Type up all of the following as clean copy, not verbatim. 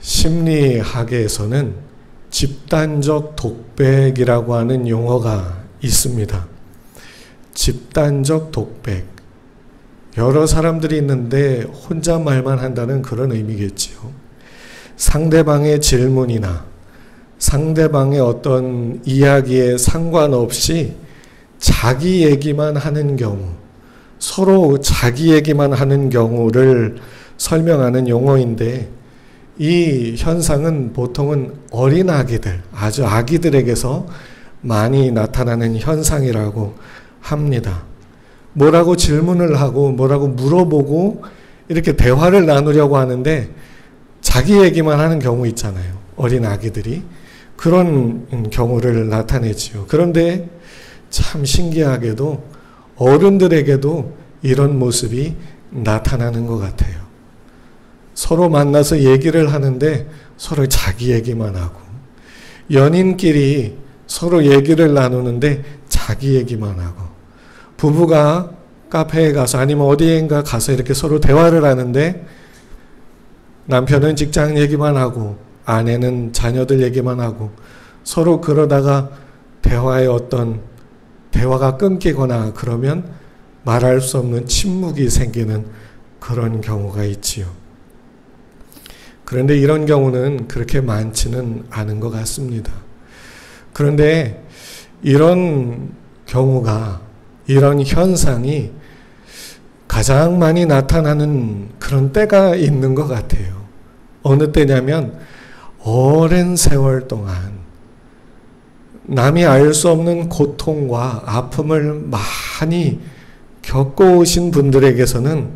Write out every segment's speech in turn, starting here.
심리학에서는 집단적 독백이라고 하는 용어가 있습니다. 집단적 독백. 여러 사람들이 있는데 혼자 말만 한다는 그런 의미겠지요. 상대방의 질문이나 상대방의 어떤 이야기에 상관없이 자기 얘기만 하는 경우, 서로 자기 얘기만 하는 경우를 설명하는 용어인데, 이 현상은 보통은 어린 아기들, 아주 아기들에게서 많이 나타나는 현상이라고 합니다. 뭐라고 질문을 하고 뭐라고 물어보고 이렇게 대화를 나누려고 하는데 자기 얘기만 하는 경우 있잖아요. 어린 아기들이. 그런 경우를 나타내지요. 그런데 참 신기하게도 어른들에게도 이런 모습이 나타나는 것 같아요. 서로 만나서 얘기를 하는데 서로 자기 얘기만 하고, 연인끼리 서로 얘기를 나누는데 자기 얘기만 하고, 부부가 카페에 가서 아니면 어디엔가 가서 이렇게 서로 대화를 하는데 남편은 직장 얘기만 하고 아내는 자녀들 얘기만 하고, 서로 그러다가 대화의 어떤 대화가 끊기거나 그러면 말할 수 없는 침묵이 생기는 그런 경우가 있지요. 그런데 이런 경우는 그렇게 많지는 않은 것 같습니다. 그런데 이런 경우가, 이런 현상이 가장 많이 나타나는 그런 때가 있는 것 같아요. 어느 때냐면 오랜 세월 동안 남이 알 수 없는 고통과 아픔을 많이 겪어오신 분들에게서는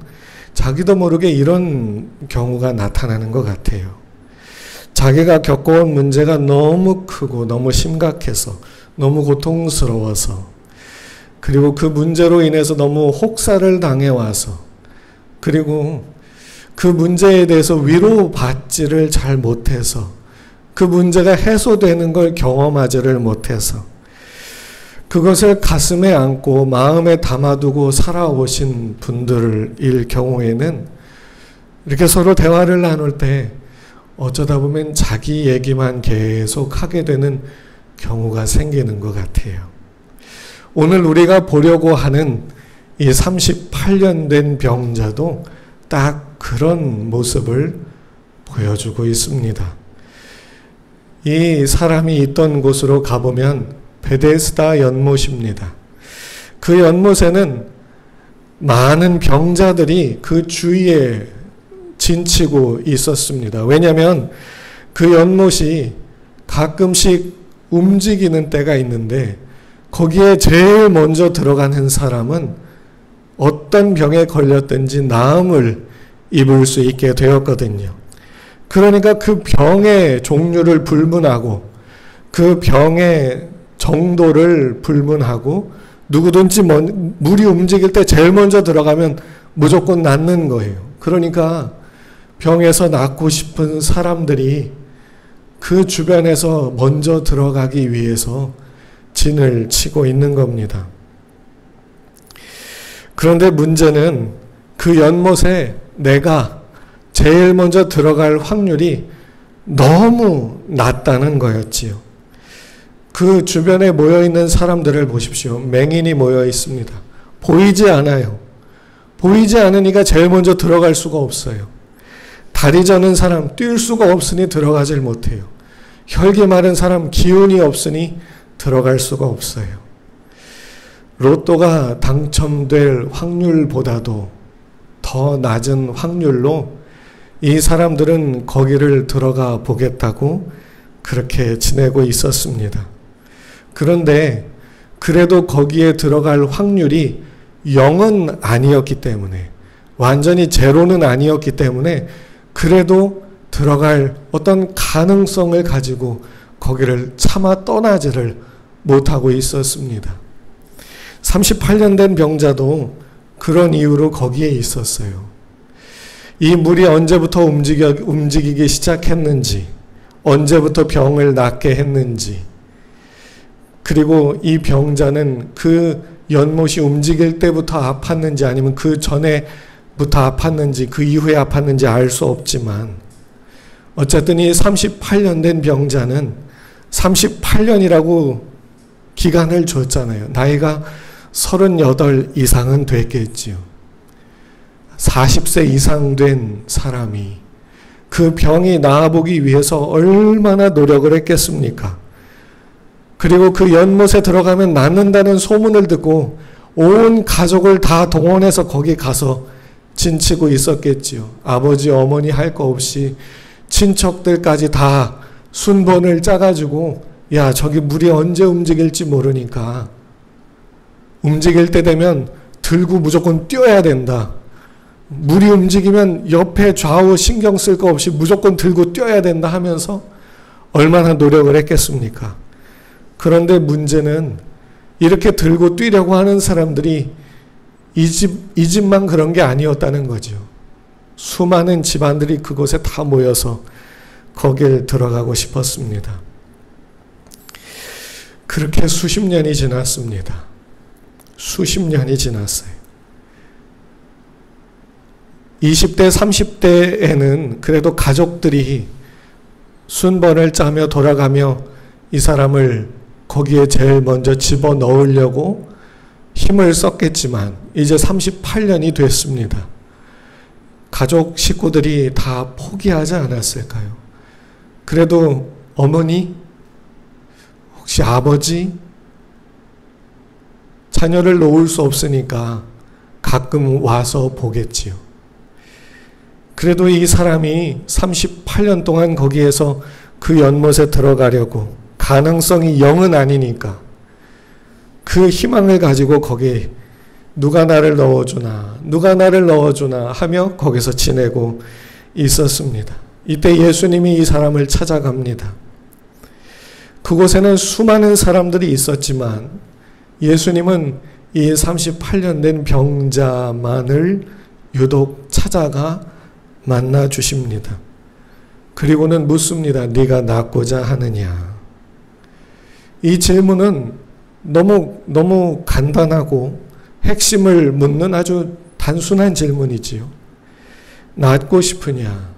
자기도 모르게 이런 경우가 나타나는 것 같아요. 자기가 겪어온 문제가 너무 크고 너무 심각해서, 너무 고통스러워서, 그리고 그 문제로 인해서 너무 혹사를 당해와서, 그리고 그 문제에 대해서 위로받지를 잘 못해서, 그 문제가 해소되는 걸 경험하지를 못해서 그것을 가슴에 안고 마음에 담아두고 살아오신 분들일 경우에는 이렇게 서로 대화를 나눌 때 어쩌다 보면 자기 얘기만 계속 하게 되는 경우가 생기는 것 같아요. 오늘 우리가 보려고 하는 이 38년 된 병자도 딱 그런 모습을 보여주고 있습니다. 이 사람이 있던 곳으로 가보면 베데스다 연못입니다. 그 연못에는 많은 병자들이 그 주위에 진치고 있었습니다. 왜냐하면 그 연못이 가끔씩 움직이는 때가 있는데 거기에 제일 먼저 들어가는 사람은 어떤 병에 걸렸든지 나음을 입을 수 있게 되었거든요. 그러니까 그 병의 종류를 불문하고 그 병의 정도를 불문하고 누구든지 물이 움직일 때 제일 먼저 들어가면 무조건 낫는 거예요. 그러니까 병에서 낫고 싶은 사람들이 그 주변에서 먼저 들어가기 위해서 진을 치고 있는 겁니다. 그런데 문제는 그 연못에 내가 제일 먼저 들어갈 확률이 너무 낮다는 거였지요. 그 주변에 모여있는 사람들을 보십시오. 맹인이 모여 있습니다. 보이지 않아요. 보이지 않으니까 제일 먼저 들어갈 수가 없어요. 다리 저는 사람 뛸 수가 없으니 들어가질 못해요. 혈기 마른 사람 기운이 없으니 들어갈 수가 없어요. 로또가 당첨될 확률보다도 더 낮은 확률로 이 사람들은 거기를 들어가 보겠다고 그렇게 지내고 있었습니다. 그런데 그래도 거기에 들어갈 확률이 0은 아니었기 때문에, 완전히 제로는 아니었기 때문에 그래도 들어갈 어떤 가능성을 가지고 거기를 차마 떠나지를 못하고 있었습니다. 38년 된 병자도 그런 이유로 거기에 있었어요. 이 물이 언제부터 움직이기 시작했는지, 언제부터 병을 낫게 했는지, 그리고 이 병자는 그 연못이 움직일 때부터 아팠는지 아니면 그 전에부터 아팠는지 그 이후에 아팠는지 알 수 없지만 어쨌든 이 38년 된 병자는 38년이라고 기간을 줬잖아요. 나이가 38 이상은 됐겠지요. 40세 이상 된 사람이 그 병이 나아보기 위해서 얼마나 노력을 했겠습니까? 그리고 그 연못에 들어가면 낫는다는 소문을 듣고 온 가족을 다 동원해서 거기 가서 진치고 있었겠지요. 아버지, 어머니 할 거 없이 친척들까지 다 순번을 짜가지고 야, 저기 물이 언제 움직일지 모르니까 움직일 때 되면 들고 무조건 뛰어야 된다. 물이 움직이면 옆에 좌우 신경 쓸 거 없이 무조건 들고 뛰어야 된다 하면서 얼마나 노력을 했겠습니까? 그런데 문제는 이렇게 들고 뛰려고 하는 사람들이 이 집만 그런 게 아니었다는 거죠. 수많은 집안들이 그곳에 다 모여서 거길 들어가고 싶었습니다. 그렇게 수십 년이 지났습니다. 수십 년이 지났어요. 20대, 30대에는 그래도 가족들이 순번을 짜며 돌아가며 이 사람을 거기에 제일 먼저 집어넣으려고 힘을 썼겠지만 이제 38년이 됐습니다. 가족 식구들이 다 포기하지 않았을까요? 그래도 어머니, 혹시 아버지, 자녀를 놓을 수 없으니까 가끔 와서 보겠지요. 그래도 이 사람이 38년 동안 거기에서 그 연못에 들어가려고 가능성이 0은 아니니까 그 희망을 가지고 거기 누가 나를 넣어주나 누가 나를 넣어주나 하며 거기서 지내고 있었습니다. 이때 예수님이 이 사람을 찾아갑니다. 그곳에는 수많은 사람들이 있었지만 예수님은 이 38년 된 병자만을 유독 찾아가 만나 주십니다. 그리고는 묻습니다. 네가 낫고자 하느냐? 이 질문은 너무 간단하고 핵심을 묻는 아주 단순한 질문이지요. 낫고 싶으냐?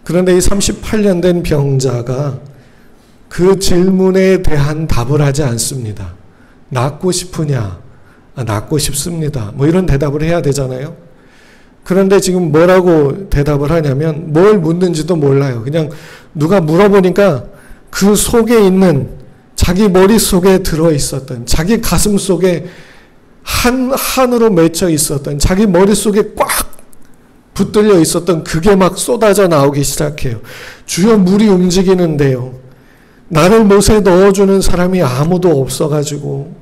그런데 이 38년 된 병자가 그 질문에 대한 답을 하지 않습니다. 낫고 싶으냐? 낫고 싶습니다. 뭐 이런 대답을 해야 되잖아요. 그런데 지금 뭐라고 대답을 하냐면 뭘 묻는지도 몰라요. 그냥 누가 물어보니까 그 속에 있는 자기 머릿속에 들어있었던 자기 가슴 속에 한으로 맺혀 있었던 자기 머릿속에 꽉 붙들려 있었던 그게 막 쏟아져 나오기 시작해요. 주여 물이 움직이는데요. 나를 못에 넣어주는 사람이 아무도 없어가지고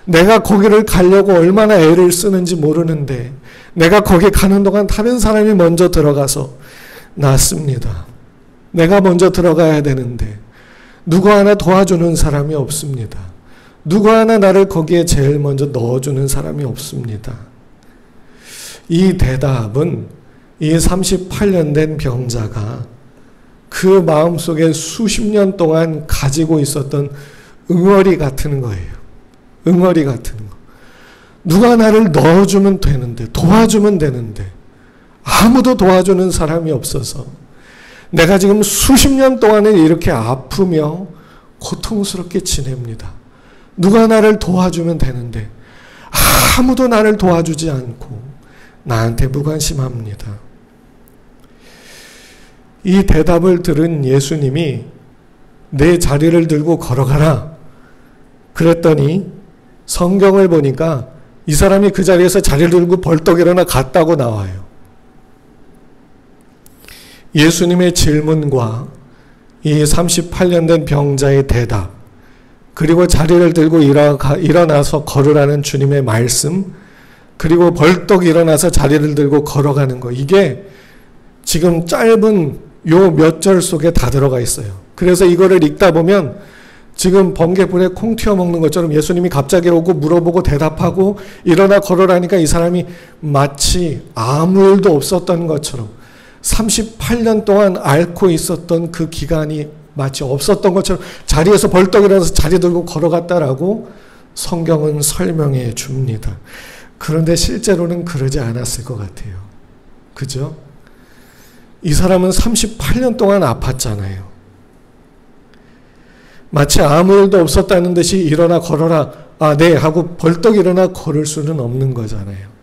내가 거기를 가려고 얼마나 애를 쓰는지 모르는데 내가 거기 가는 동안 다른 사람이 먼저 들어가서 낫습니다. 내가 먼저 들어가야 되는데 누구 하나 도와주는 사람이 없습니다. 누구 하나 나를 거기에 제일 먼저 넣어주는 사람이 없습니다. 이 대답은 이 38년 된 병자가 그 마음속에 수십 년 동안 가지고 있었던 응어리 같은 거예요. 응어리 같은 거. 누가 나를 넣어주면 되는데, 도와주면 되는데 아무도 도와주는 사람이 없어서 내가 지금 수십 년 동안은 이렇게 아프며 고통스럽게 지냅니다. 누가 나를 도와주면 되는데 아무도 나를 도와주지 않고 나한테 무관심합니다. 이 대답을 들은 예수님이 내 자리를 들고 걸어가라. 그랬더니 성경을 보니까 이 사람이 그 자리에서 자리를 들고 벌떡 일어나 갔다고 나와요. 예수님의 질문과 이 38년 된 병자의 대답, 그리고 자리를 들고 일어나서 걸으라는 주님의 말씀, 그리고 벌떡 일어나서 자리를 들고 걸어가는 거, 이게 지금 짧은 요 몇 절 속에 다 들어가 있어요. 그래서 이거를 읽다 보면 지금 번개불에 콩 튀어 먹는 것처럼 예수님이 갑자기 오고 물어보고 대답하고 일어나 걸으라니까 이 사람이 마치 아무 일도 없었던 것처럼 38년 동안 앓고 있었던 그 기간이 마치 없었던 것처럼 자리에서 벌떡 일어나서 자리 들고 걸어갔다라고 성경은 설명해 줍니다. 그런데 실제로는 그러지 않았을 것 같아요. 그죠? 이 사람은 38년 동안 아팠잖아요. 마치 아무 일도 없었다는 듯이 일어나 걸어라. 아, 네 하고 벌떡 일어나 걸을 수는 없는 거잖아요.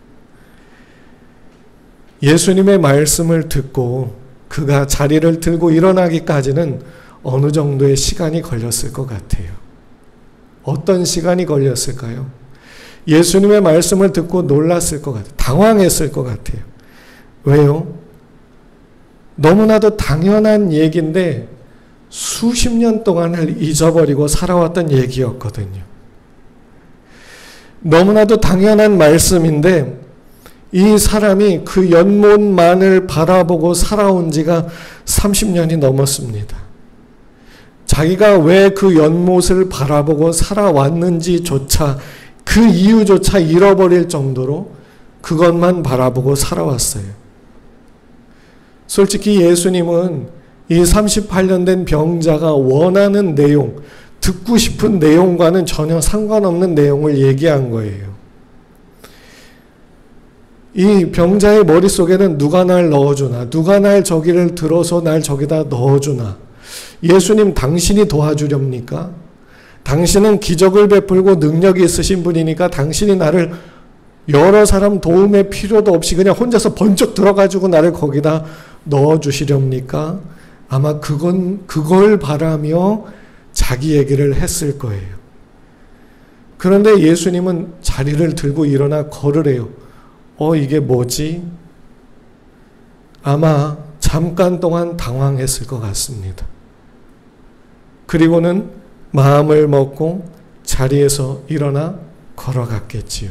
예수님의 말씀을 듣고 그가 자리를 들고 일어나기까지는 어느 정도의 시간이 걸렸을 것 같아요. 어떤 시간이 걸렸을까요? 예수님의 말씀을 듣고 놀랐을 것 같아요. 당황했을 것 같아요. 왜요? 너무나도 당연한 얘기인데 수십 년 동안을 잊어버리고 살아왔던 얘기였거든요. 너무나도 당연한 말씀인데 이 사람이 그 연못만을 바라보고 살아온 지가 30년이 넘었습니다. 자기가 왜 그 연못을 바라보고 살아왔는지조차 그 이유조차 잃어버릴 정도로 그것만 바라보고 살아왔어요. 솔직히 예수님은 이 38년 된 병자가 원하는 내용, 듣고 싶은 내용과는 전혀 상관없는 내용을 얘기한 거예요. 이 병자의 머릿속에는 누가 날 넣어주나, 누가 날 저기를 들어서 날 저기다 넣어주나, 예수님 당신이 도와주렵니까? 당신은 기적을 베풀고 능력이 있으신 분이니까 당신이 나를 여러 사람 도움의 필요도 없이 그냥 혼자서 번쩍 들어가지고 나를 거기다 넣어주시렵니까? 아마 그걸 바라며 자기 얘기를 했을 거예요. 그런데 예수님은 자리를 들고 일어나 걸으래요. 이게 뭐지? 아마 잠깐 동안 당황했을 것 같습니다. 그리고는 마음을 먹고 자리에서 일어나 걸어갔겠지요.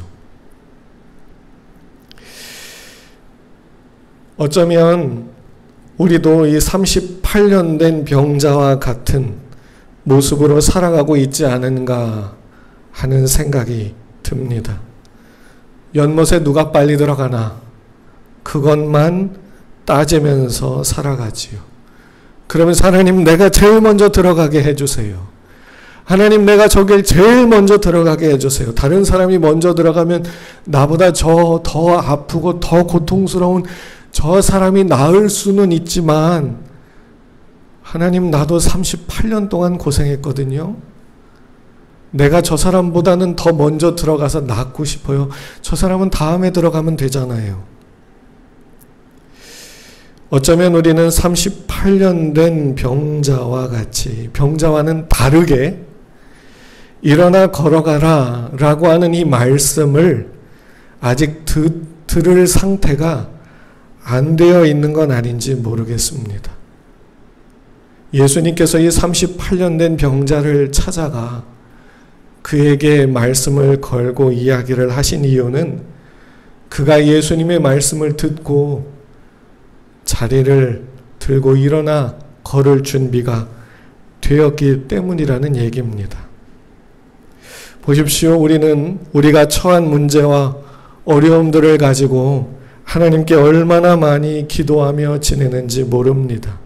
어쩌면 우리도 이 38년 된 병자와 같은 모습으로 살아가고 있지 않은가 하는 생각이 듭니다. 연못에 누가 빨리 들어가나 그것만 따지면서 살아가지요. 그러면서 하나님 내가 제일 먼저 들어가게 해주세요. 하나님 내가 저길 제일 먼저 들어가게 해주세요. 다른 사람이 먼저 들어가면 나보다 더 아프고 더 고통스러운 저 사람이 나을 수는 있지만 하나님 나도 38년 동안 고생했거든요. 내가 저 사람보다는 더 먼저 들어가서 낫고 싶어요. 저 사람은 다음에 들어가면 되잖아요. 어쩌면 우리는 38년 된 병자와 같이, 병자와는 다르게 일어나 걸어가라 라고 하는 이 말씀을 아직 들을 상태가 안 되어 있는 건 아닌지 모르겠습니다. 예수님께서 이 38년 된 병자를 찾아가 그에게 말씀을 걸고 이야기를 하신 이유는 그가 예수님의 말씀을 듣고 자리를 들고 일어나 걸을 준비가 되었기 때문이라는 얘기입니다. 보십시오. 우리가 처한 문제와 어려움들을 가지고 하나님께 얼마나 많이 기도하며 지내는지 모릅니다.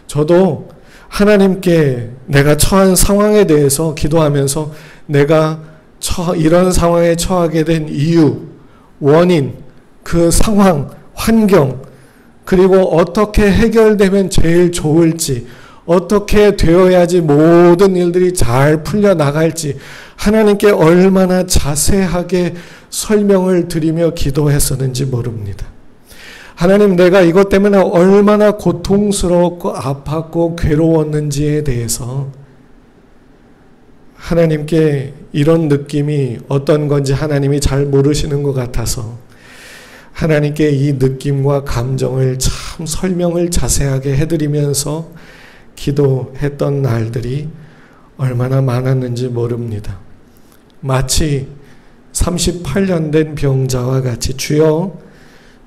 저도 하나님께 내가 처한 상황에 대해서 기도하면서 내가 이런 상황에 처하게 된 이유, 원인, 그 상황, 환경, 그리고 어떻게 해결되면 제일 좋을지, 어떻게 되어야지 모든 일들이 잘 풀려나갈지 하나님께 얼마나 자세하게 설명을 드리며 기도했었는지 모릅니다. 하나님 내가 이것 때문에 얼마나 고통스럽고 아팠고 괴로웠는지에 대해서 하나님께 이런 느낌이 어떤 건지 하나님이 잘 모르시는 것 같아서 하나님께 이 느낌과 감정을 참 설명을 자세하게 해드리면서 기도했던 날들이 얼마나 많았는지 모릅니다. 마치 38년 된 병자와 같이 주여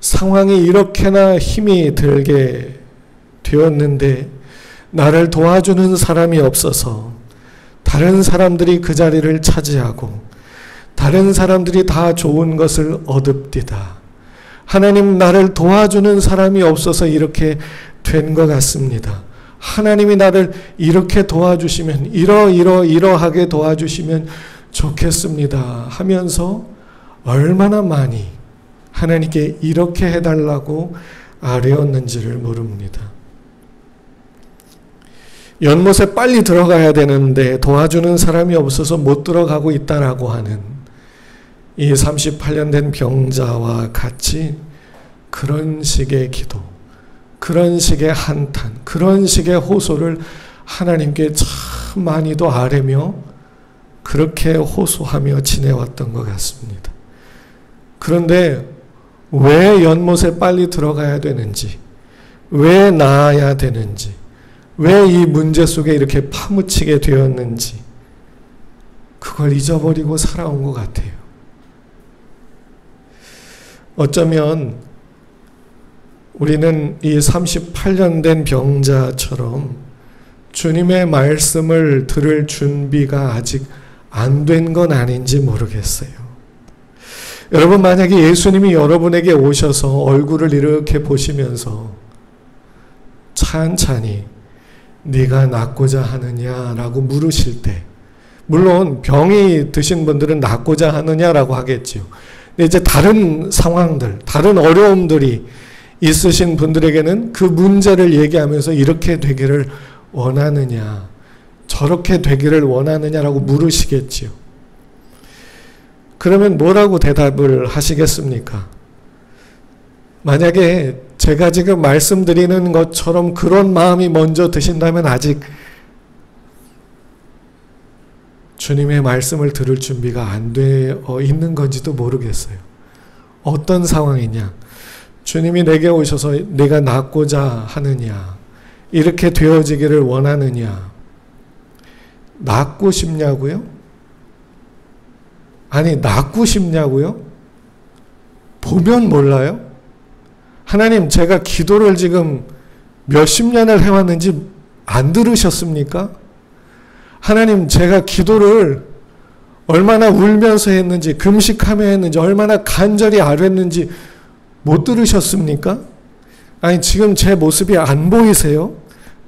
상황이 이렇게나 힘이 들게 되었는데 나를 도와주는 사람이 없어서 다른 사람들이 그 자리를 차지하고 다른 사람들이 다 좋은 것을 얻읍디다. 하나님 나를 도와주는 사람이 없어서 이렇게 된 것 같습니다. 하나님이 나를 이렇게 도와주시면 이러하게 도와주시면 좋겠습니다 하면서 얼마나 많이 하나님께 이렇게 해달라고 아래였는지를 모릅니다. 연못에 빨리 들어가야 되는데 도와주는 사람이 없어서 못 들어가고 있다라고 하는 이 38년 된 병자와 같이 그런 식의 기도, 그런 식의 한탄, 그런 식의 호소를 하나님께 참 많이도 아뢰며 그렇게 호소하며 지내왔던 것 같습니다. 그런데 왜 연못에 빨리 들어가야 되는지, 왜 나아야 되는지, 왜 이 문제 속에 이렇게 파묻히게 되었는지 그걸 잊어버리고 살아온 것 같아요. 어쩌면 우리는 이 38년 된 병자처럼 주님의 말씀을 들을 준비가 아직 안 된 건 아닌지 모르겠어요. 여러분, 만약에 예수님이 여러분에게 오셔서 얼굴을 이렇게 보시면서 찬찬히 네가 낫고자 하느냐라고 물으실 때, 물론 병이 드신 분들은 낫고자 하느냐라고 하겠지요. 근데 이제 다른 상황들, 다른 어려움들이 있으신 분들에게는 그 문제를 얘기하면서 이렇게 되기를 원하느냐, 저렇게 되기를 원하느냐라고 물으시겠지요. 그러면 뭐라고 대답을 하시겠습니까? 만약에 제가 지금 말씀드리는 것처럼 그런 마음이 먼저 드신다면 아직 주님의 말씀을 들을 준비가 안 되어 있는 건지도 모르겠어요. 어떤 상황이냐? 주님이 내게 오셔서 내가 낫고자 하느냐? 이렇게 되어지기를 원하느냐? 낫고 싶냐고요? 아니, 낫고 싶냐고요? 보면 몰라요? 하나님, 제가 기도를 지금 몇십 년을 해왔는지 안 들으셨습니까? 하나님, 제가 기도를 얼마나 울면서 했는지, 금식하며 했는지, 얼마나 간절히 아뢰는지 못 들으셨습니까? 아니, 지금 제 모습이 안 보이세요?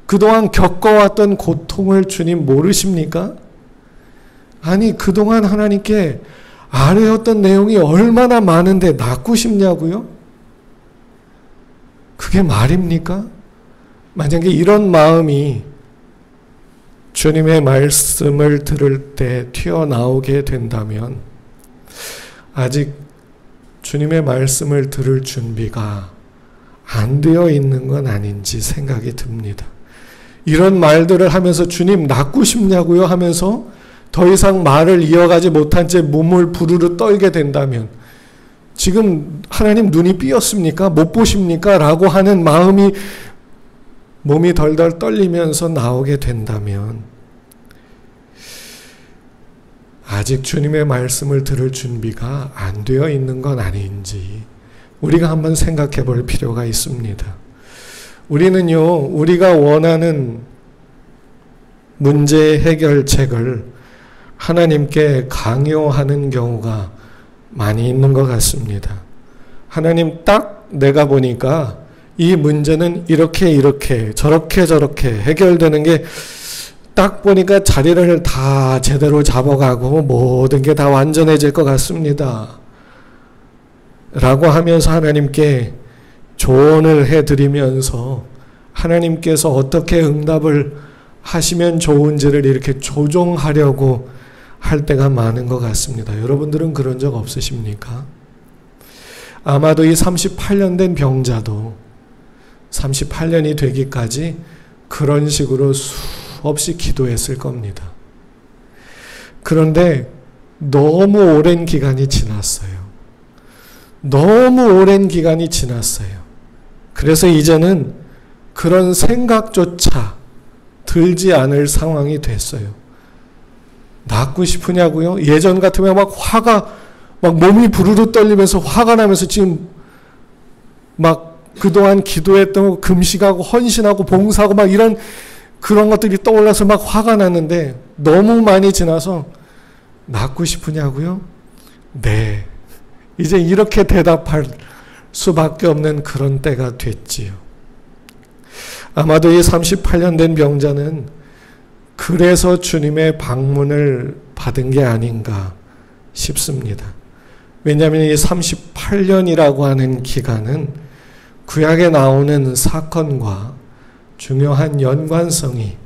그동안 겪어왔던 고통을 주님 모르십니까? 아니, 그동안 하나님께 아뢰었던 내용이 얼마나 많은데 낫고 싶냐고요? 그게 말입니까? 만약에 이런 마음이 주님의 말씀을 들을 때 튀어나오게 된다면 아직 주님의 말씀을 들을 준비가 안 되어 있는 건 아닌지 생각이 듭니다. 이런 말들을 하면서 주님 낫고 싶냐고요 하면서 더 이상 말을 이어가지 못한 채 몸을 부르르 떨게 된다면 지금 하나님 눈이 삐었습니까? 못 보십니까? 라고 하는 마음이 몸이 덜덜 떨리면서 나오게 된다면 아직 주님의 말씀을 들을 준비가 안 되어 있는 건 아닌지 우리가 한번 생각해 볼 필요가 있습니다. 우리는요, 우리가 원하는 문제 해결책을 하나님께 강요하는 경우가 많이 있는 것 같습니다. 하나님, 딱 내가 보니까 이 문제는 이렇게 저렇게 해결되는 게 딱 보니까 자리를 다 제대로 잡아가고 모든 게 다 완전해질 것 같습니다. 라고 하면서 하나님께 조언을 해드리면서 하나님께서 어떻게 응답을 하시면 좋은지를 이렇게 조종하려고 할 때가 많은 것 같습니다. 여러분들은 그런 적 없으십니까? 아마도 이 38년 된 병자도 38년이 되기까지 그런 식으로 수없이 기도했을 겁니다. 그런데 너무 오랜 기간이 지났어요. 너무 오랜 기간이 지났어요. 그래서 이제는 그런 생각조차 들지 않을 상황이 됐어요. 낫고 싶으냐고요? 예전 같으면 막 화가, 막 몸이 부르르 떨리면서 화가 나면서 지금 막 그동안 기도했던 거 금식하고 헌신하고 봉사하고 막 이런 그런 것들이 떠올라서 막 화가 났는데 너무 많이 지나서 낫고 싶으냐고요? 네. 이제 이렇게 대답할 수밖에 없는 그런 때가 됐지요. 아마도 이 38년 된 병자는 그래서 주님의 방문을 받은 게 아닌가 싶습니다. 왜냐하면 이 38년이라고 하는 기간은 구약에 나오는 사건과 중요한 연관성이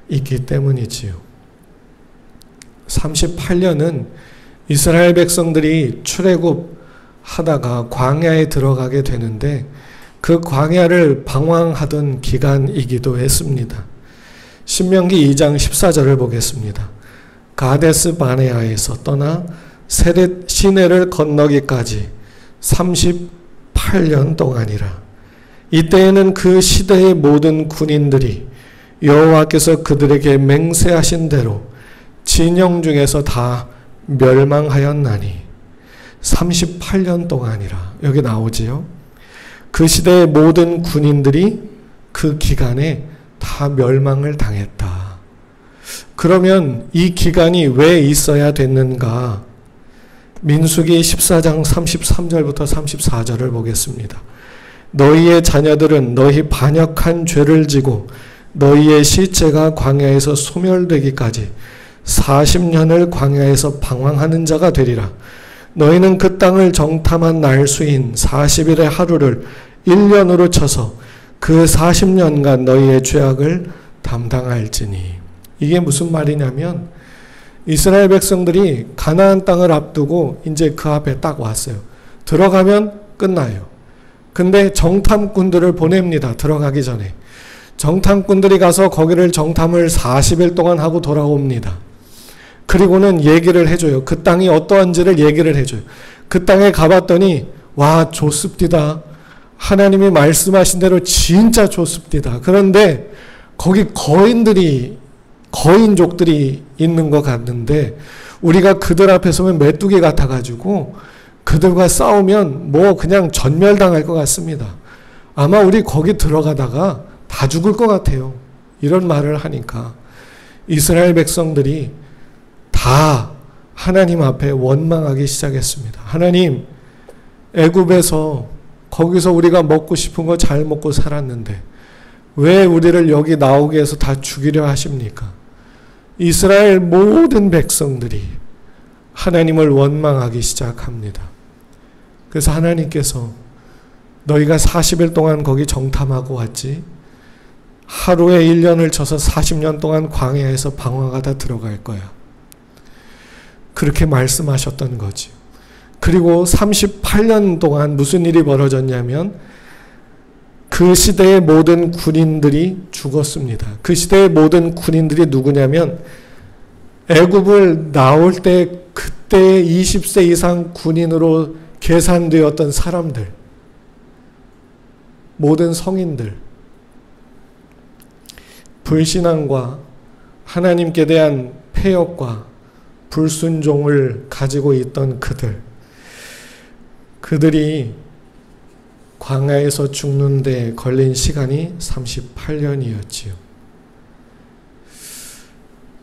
있기 때문이지요. 38년은 이스라엘 백성들이 출애굽하다가 광야에 들어가게 되는데 그 광야를 방황하던 기간이기도 했습니다. 신명기 2장 14절을 보겠습니다. 가데스 바네아에서 떠나 세렛 시내를 건너기까지 38년 동안이라. 이때에는 그 시대의 모든 군인들이 여호와께서 그들에게 맹세하신 대로 진영 중에서 다 멸망하였나니 38년 동안이라. 여기 나오지요. 그 시대의 모든 군인들이 그 기간에 다 멸망을 당했다. 그러면 이 기간이 왜 있어야 됐는가? 민수기 14장 33절부터 34절을 보겠습니다. 너희의 자녀들은 너희 반역한 죄를 지고 너희의 시체가 광야에서 소멸되기까지 40년을 광야에서 방황하는 자가 되리라. 너희는 그 땅을 정탐한 날수인 40일의 하루를 1년으로 쳐서 그 40년간 너희의 죄악을 담당할지니. 이게 무슨 말이냐면 이스라엘 백성들이 가나안 땅을 앞두고 이제 그 앞에 딱 왔어요. 들어가면 끝나요. 근데 정탐꾼들을 보냅니다. 들어가기 전에. 정탐꾼들이 가서 거기를 정탐을 40일 동안 하고 돌아옵니다. 그리고는 얘기를 해줘요. 그 땅이 어떠한지를 얘기를 해줘요. 그 땅에 가봤더니 와 좋습디다. 하나님이 말씀하신 대로 진짜 좋습디다. 그런데 거기 거인족들이 있는 것 같는데 우리가 그들 앞에 서면 메뚜기 같아가지고 그들과 싸우면 뭐 그냥 전멸당할 것 같습니다. 아마 우리 거기 들어가다가 다 죽을 것 같아요. 이런 말을 하니까 이스라엘 백성들이 다 하나님 앞에 원망하기 시작했습니다. 하나님, 애굽에서 거기서 우리가 먹고 싶은 거 잘 먹고 살았는데 왜 우리를 여기 나오게 해서 다 죽이려 하십니까? 이스라엘 모든 백성들이 하나님을 원망하기 시작합니다. 그래서 하나님께서 너희가 40일 동안 거기 정탐하고 왔지? 하루에 1년을 쳐서 40년 동안 광야에서 방황하다 들어갈 거야. 그렇게 말씀하셨던 거지. 그리고 38년 동안 무슨 일이 벌어졌냐면 그 시대의 모든 군인들이 죽었습니다. 그 시대의 모든 군인들이 누구냐면 애굽을 나올 때 그때 20세 이상 군인으로 계산되었던 사람들, 모든 성인들, 불신앙과 하나님께 대한 패역과 불순종을 가지고 있던 그들이 광야에서 죽는 데 걸린 시간이 38년이었지요.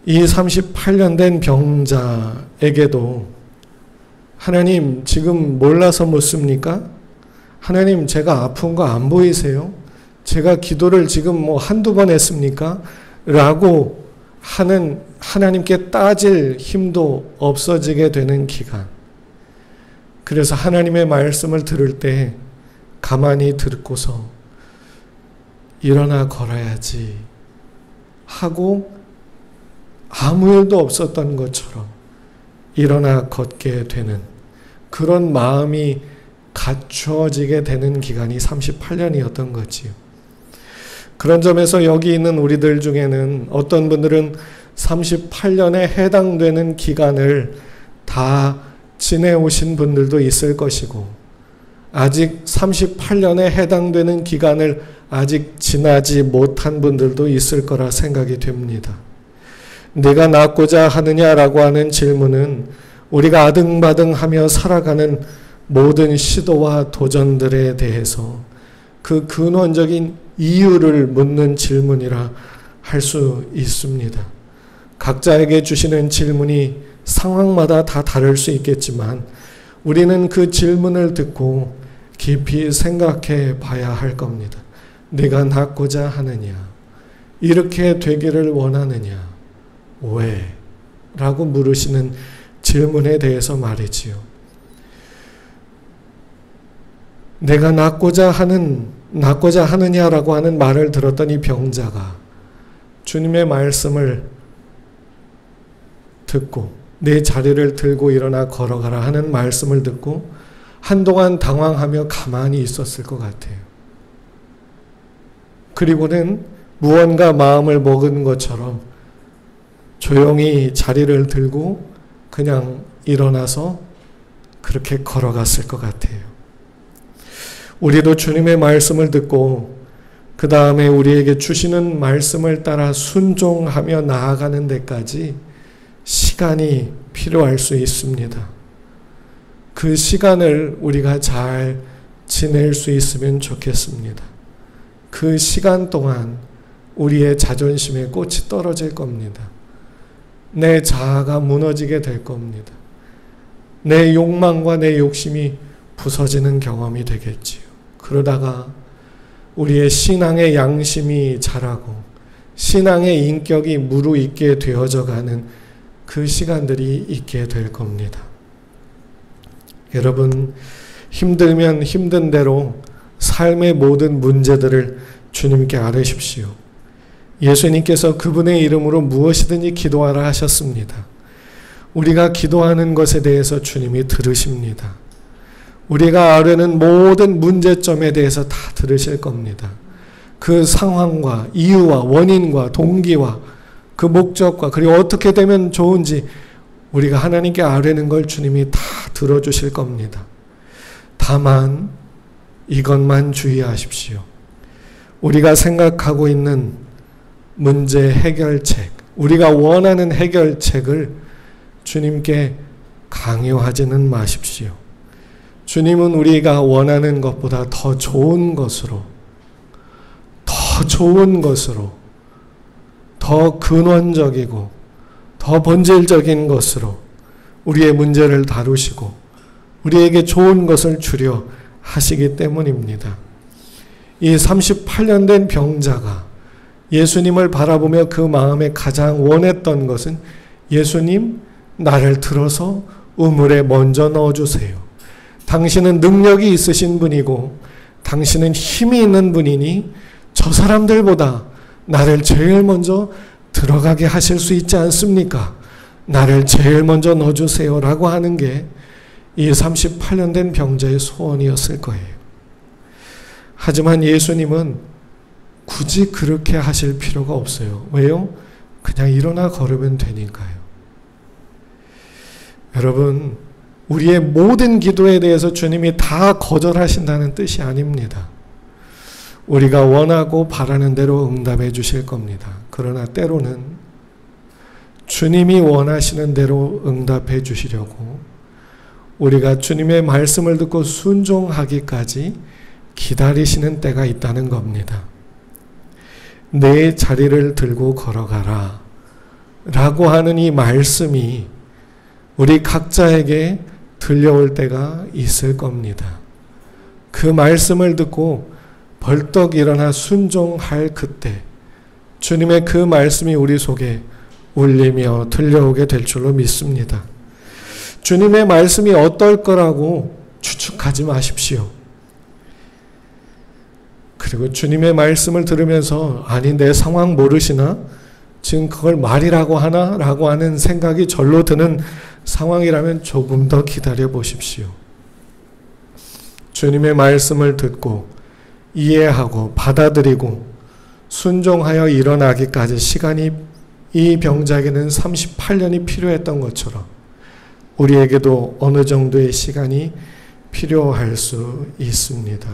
이 38년 된 병자에게도 하나님 지금 몰라서 묻습니까? 하나님 제가 아픈 거 안 보이세요? 제가 기도를 지금 뭐 한두 번 했습니까? 라고 하는 하나님께 따질 힘도 없어지게 되는 기간. 그래서 하나님의 말씀을 들을 때 가만히 듣고서 일어나 걸어야지 하고 아무 일도 없었던 것처럼 일어나 걷게 되는 그런 마음이 갖추어지게 되는 기간이 38년이었던 거지요. 그런 점에서 여기 있는 우리들 중에는 어떤 분들은 38년에 해당되는 기간을 다 지내오신 분들도 있을 것이고 아직 38년에 해당되는 기간을 아직 지나지 못한 분들도 있을 거라 생각이 됩니다. 네가 낫고자 하느냐라고 하는 질문은 우리가 아등바등하며 살아가는 모든 시도와 도전들에 대해서 그 근원적인 이유를 묻는 질문이라 할 수 있습니다. 각자에게 주시는 질문이 상황마다 다 다를 수 있겠지만 우리는 그 질문을 듣고 깊이 생각해 봐야 할 겁니다. 네가 낫고자 하느냐? 이렇게 되기를 원하느냐? 왜? 라고 물으시는 질문에 대해서 말이지요. 내가 낫고자 하는 낫고자 하느냐라고 하는 말을 들었던 이 병자가 주님의 말씀을 듣고 내 자리를 들고 일어나 걸어가라 하는 말씀을 듣고 한동안 당황하며 가만히 있었을 것 같아요. 그리고는 무언가 마음을 먹은 것처럼 조용히 자리를 들고 그냥 일어나서 그렇게 걸어갔을 것 같아요. 우리도 주님의 말씀을 듣고 그 다음에 우리에게 주시는 말씀을 따라 순종하며 나아가는 데까지 시간이 필요할 수 있습니다. 그 시간을 우리가 잘 지낼 수 있으면 좋겠습니다. 그 시간 동안 우리의 자존심에 꽃이 떨어질 겁니다. 내 자아가 무너지게 될 겁니다. 내 욕망과 내 욕심이 부서지는 경험이 되겠지요. 그러다가 우리의 신앙의 양심이 자라고 신앙의 인격이 무르익게 되어져 가는 그 시간들이 있게 될 겁니다. 여러분, 힘들면 힘든 대로 삶의 모든 문제들을 주님께 아뢰십시오. 예수님께서 그분의 이름으로 무엇이든지 기도하라 하셨습니다. 우리가 기도하는 것에 대해서 주님이 들으십니다. 우리가 아뢰는 모든 문제점에 대해서 다 들으실 겁니다. 그 상황과 이유와 원인과 동기와 그 목적과 그리고 어떻게 되면 좋은지 우리가 하나님께 아뢰는 걸 주님이 다 들어주실 겁니다. 다만 이것만 주의하십시오. 우리가 생각하고 있는 문제 해결책, 우리가 원하는 해결책을 주님께 강요하지는 마십시오. 주님은 우리가 원하는 것보다 더 좋은 것으로, 더 근원적이고 더 본질적인 것으로 우리의 문제를 다루시고 우리에게 좋은 것을 주려 하시기 때문입니다. 이 38년 된 병자가 예수님을 바라보며 그 마음에 가장 원했던 것은 예수님, 나를 들어서 우물에 먼저 넣어주세요. 당신은 능력이 있으신 분이고 당신은 힘이 있는 분이니 저 사람들보다 나를 제일 먼저 들어가게 하실 수 있지 않습니까? 나를 제일 먼저 넣어주세요 라고 하는 게 이 38년 된 병자의 소원이었을 거예요. 하지만 예수님은 굳이 그렇게 하실 필요가 없어요. 왜요? 그냥 일어나 걸으면 되니까요. 여러분, 우리의 모든 기도에 대해서 주님이 다 거절하신다는 뜻이 아닙니다. 우리가 원하고 바라는 대로 응답해 주실 겁니다. 그러나 때로는 주님이 원하시는 대로 응답해 주시려고 우리가 주님의 말씀을 듣고 순종하기까지 기다리시는 때가 있다는 겁니다. 내 자리를 들고 걸어가라 라고 하는 이 말씀이 우리 각자에게 들려올 때가 있을 겁니다. 그 말씀을 듣고 벌떡 일어나 순종할 그때 주님의 그 말씀이 우리 속에 울리며 들려오게 될 줄로 믿습니다. 주님의 말씀이 어떨 거라고 추측하지 마십시오. 그리고 주님의 말씀을 들으면서 아니 내 상황 모르시나? 지금 그걸 말이라고 하나? 라고 하는 생각이 절로 드는 상황이라면 조금 더 기다려 보십시오. 주님의 말씀을 듣고 이해하고 받아들이고 순종하여 일어나기까지 시간이 이 병자에게는 38년이 필요했던 것처럼 우리에게도 어느 정도의 시간이 필요할 수 있습니다.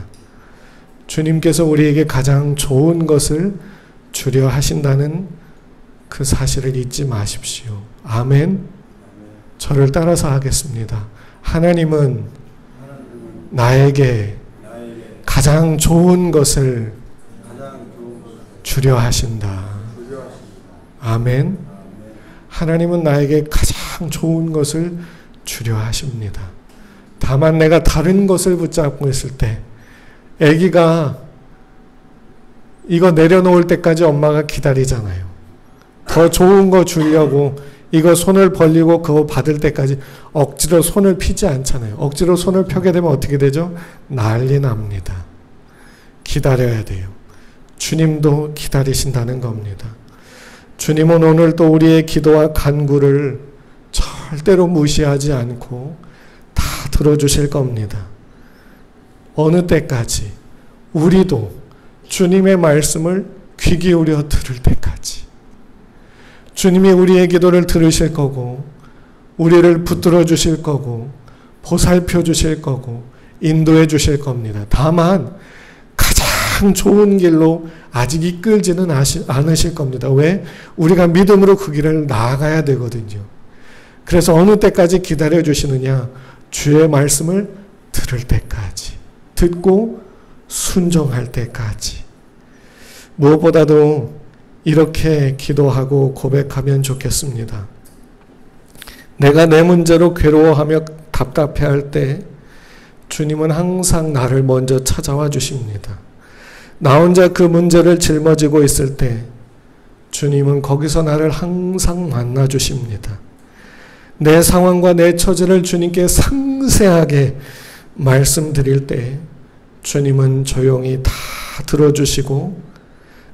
주님께서 우리에게 가장 좋은 것을 주려 하신다는 그 사실을 잊지 마십시오. 아멘. 저를 따라서 하겠습니다. 하나님은 나에게 가장 좋은 것을 주려 하신다. 아멘. 하나님은 나에게 가장 좋은 것을 주려 하십니다. 다만 내가 다른 것을 붙잡고 있을 때 아기가 이거 내려놓을 때까지 엄마가 기다리잖아요. 더 좋은 거 주려고 이거 손을 벌리고 그거 받을 때까지 억지로 손을 피지 않잖아요. 억지로 손을 펴게 되면 어떻게 되죠? 난리 납니다. 기다려야 돼요. 주님도 기다리신다는 겁니다. 주님은 오늘 또 우리의 기도와 간구를 절대로 무시하지 않고 다 들어주실 겁니다. 어느 때까지? 우리도 주님의 말씀을 귀 기울여 들을 때까지. 주님이 우리의 기도를 들으실 거고, 우리를 붙들어 주실 거고, 보살펴 주실 거고, 인도해 주실 겁니다. 다만 가장 좋은 길로 아직 이끌지는 않으실 겁니다. 왜? 우리가 믿음으로 그 길을 나아가야 되거든요. 그래서 어느 때까지 기다려 주시느냐? 주의 말씀을 들을 때까지, 듣고 순종할 때까지. 무엇보다도 이렇게 기도하고 고백하면 좋겠습니다. 내가 내 문제로 괴로워하며 답답해할 때 주님은 항상 나를 먼저 찾아와 주십니다. 나 혼자 그 문제를 짊어지고 있을 때 주님은 거기서 나를 항상 만나 주십니다. 내 상황과 내 처지를 주님께 상세하게 말씀드릴 때 주님은 조용히 다 들어주시고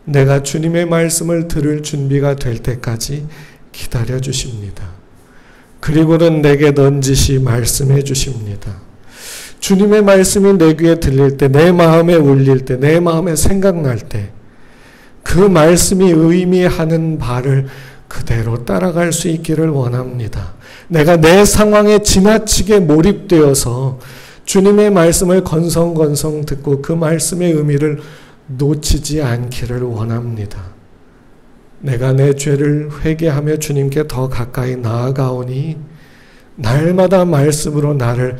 내가 주님의 말씀을 들을 준비가 될 때까지 기다려 주십니다. 그리고는 내게 넌지시 말씀해 주십니다. 주님의 말씀이 내 귀에 들릴 때, 내 마음에 울릴 때, 내 마음에 생각날 때 그 말씀이 의미하는 바를 그대로 따라갈 수 있기를 원합니다. 내가 내 상황에 지나치게 몰입되어서 주님의 말씀을 건성건성 듣고 그 말씀의 의미를 놓치지 않기를 원합니다. 내가 내 죄를 회개하며 주님께 더 가까이 나아가오니 날마다 말씀으로 나를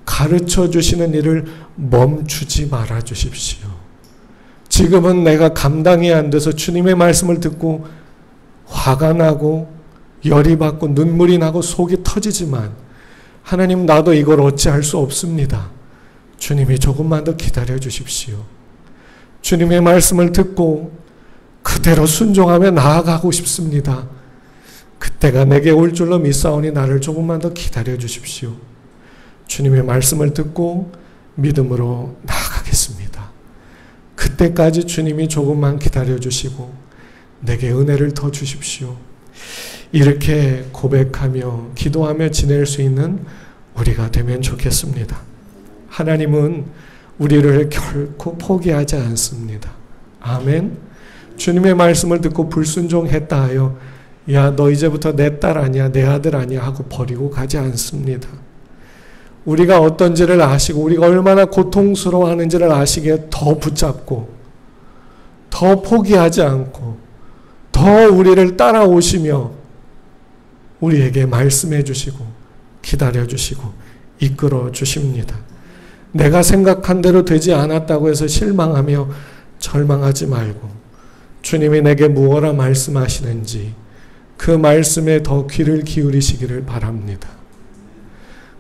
가르쳐 주시는 일을 멈추지 말아 주십시오. 지금은 내가 감당이 안 돼서 주님의 말씀을 듣고 화가 나고 열이 받고 눈물이 나고 속이 터지지만 하나님, 나도 이걸 어찌할 수 없습니다. 주님이 조금만 더 기다려 주십시오. 주님의 말씀을 듣고 그대로 순종하며 나아가고 싶습니다. 그때가 내게 올 줄로 믿사오니 나를 조금만 더 기다려 주십시오. 주님의 말씀을 듣고 믿음으로 나아가겠습니다. 그때까지 주님이 조금만 기다려 주시고 내게 은혜를 더 주십시오. 이렇게 고백하며 기도하며 지낼 수 있는 우리가 되면 좋겠습니다. 하나님은 우리를 결코 포기하지 않습니다. 아멘. 주님의 말씀을 듣고 불순종했다 하여 야, 너 이제부터 내 딸 아니야, 내 아들 아니야 하고 버리고 가지 않습니다. 우리가 어떤지를 아시고 우리가 얼마나 고통스러워하는지를 아시기에 더 붙잡고 더 포기하지 않고 더 우리를 따라오시며 우리에게 말씀해 주시고 기다려 주시고 이끌어 주십니다. 내가 생각한 대로 되지 않았다고 해서 실망하며 절망하지 말고 주님이 내게 무엇라 말씀하시는지 그 말씀에 더 귀를 기울이시기를 바랍니다.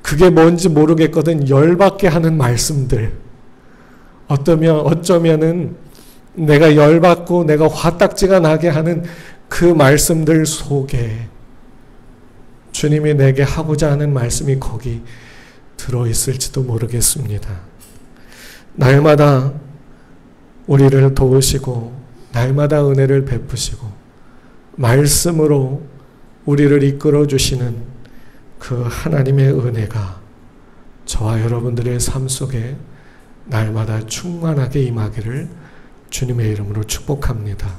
그게 뭔지 모르겠거든 열받게 하는 말씀들, 어쩌면은 내가 열받고 내가 화딱지가 나게 하는 그 말씀들 속에 주님이 내게 하고자 하는 말씀이 거기 들어있을지도 모르겠습니다. 날마다 우리를 도우시고 날마다 은혜를 베푸시고 말씀으로 우리를 이끌어 주시는 그 하나님의 은혜가 저와 여러분들의 삶 속에 날마다 충만하게 임하기를 주님의 이름으로 축복합니다.